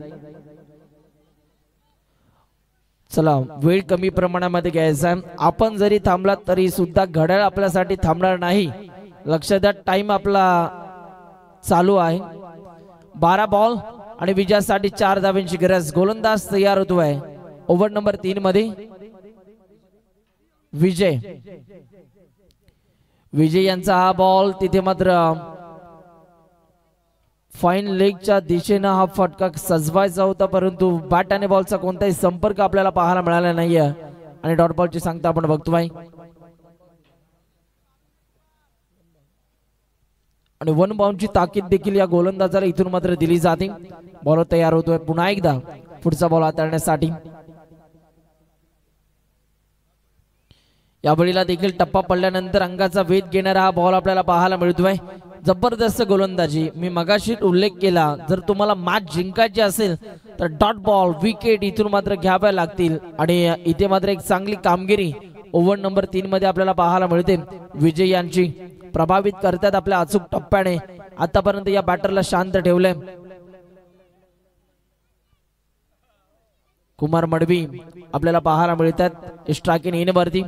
चला वेळ कमी प्रमाणामध्ये घ्यायचा. आपण जरी थांबला तरी सुद्धा घड्याळ आपल्यासाठी थांबणार नाही. लक्ष द्या, टाइम आपला चालू आहे. 12 बॉल आणि विजयासाठी 4 धावांची गरज. गोलंदाज तयार होतोय ओव्हर नंबर 3 मध्ये विजय यांचा हा बॉल तिथे मात्र फाईन लेगच्या दिशेनं हा फटका सजवायचा होता, परंतु बॅट आणि बॉलचा कोणताही संपर्क आपल्याला पाहायला मिळाला नाहीये आणि डॉट बॉलची सांगता आपण बघतोय. आणि 1 बाउंडची ताकीद देखील या गोलंदाजाला इथून मात्र दिली जाते. बॉल तयार होतोय पुन्हा एकदा पुढचा बॉल हाताळण्यासाठी. या वेळेला देखील टप्पा पडल्यानंतर अंगाचा वेध घेणारा हा बॉल आपल्याला पाहायला मिळतोय. जबरदस्त गोलंदाजी. मी मगाशी उल्लेख केला, जर तुम्हाला मॅच जिंकायची असेल तर डॉट बॉल विकेट इथून मात्र घ्याव्या लागतील आणि इथे मात्र एक चांगली कामगिरी ओव्हर नंबर 3 मध्ये आपल्याला पाहायला मिळते. विजय यांची प्रभावित करतात आपल्या अचूक टप्प्याने. आतापर्यंत या बॅटरला शांत ठेवले. कुमार मडवी आपल्याला पाहायला मिळतात स्ट्राइक इन वरती.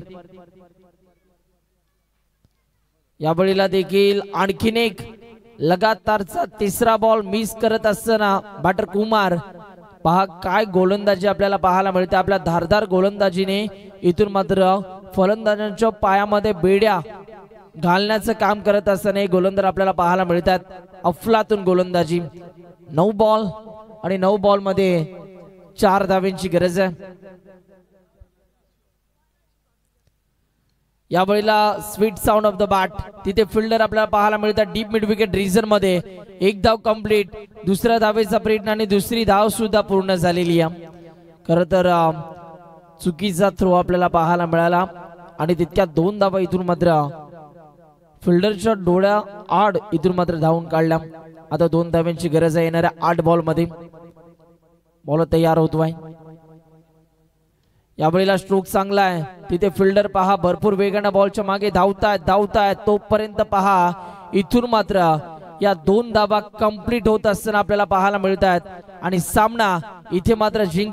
या वेळेला देखील आणखीन एक लगातारचा 3रा बॉल मिस करत असताना बॅटर कुमार पहा काय गोलंदाजी आपल्याला पाहायला मिळते. आपल्या धारदार गोलंदाजीने इथून मात्र फलंदाजांच्या पायामध्ये बेड्या घालण्याचं काम करत असताना हे गोलंदाज आपल्याला पाहायला मिळतात. अफलातून गोलंदाजी. 9 बॉल आणि 9 बॉल मध्ये 4 धावांची गरज आहे. या वेळेला sweet sound of the bat तिथे फिल्डर आपल्याला पाहायला मिळतात डीप मिड विकेट रिजन मध्ये. 1 धाव कंप्लीट. दुसऱ्या धावेचा प्रयत्न आणि दुसरी धाव सुद्धा पूर्ण झालेली आहे. खरं तर चुकीचा थ्रो आपल्याला पाहायला मिळाला आणि तितक्या 2 धावा इथून मात्र फिल्डरच्या डोळ्या आड इथून मात्र धावून काढल्या. आता 2 धावांची गरज आहे येणाऱ्या 8 बॉल मध्ये. बॉल तयार होतोय. या वेळेला स्ट्रोक चांगला आहे. तिथे फिल्डर पहा भरपूर वेगाने बॉलच्या मागे धावतायत. तोपर्यंत पहा इथून मात्र या 2 धावा कंप्लीट होत असताना आपल्याला पाहायला मिळतात आणि सामना इथे मात्र जिंक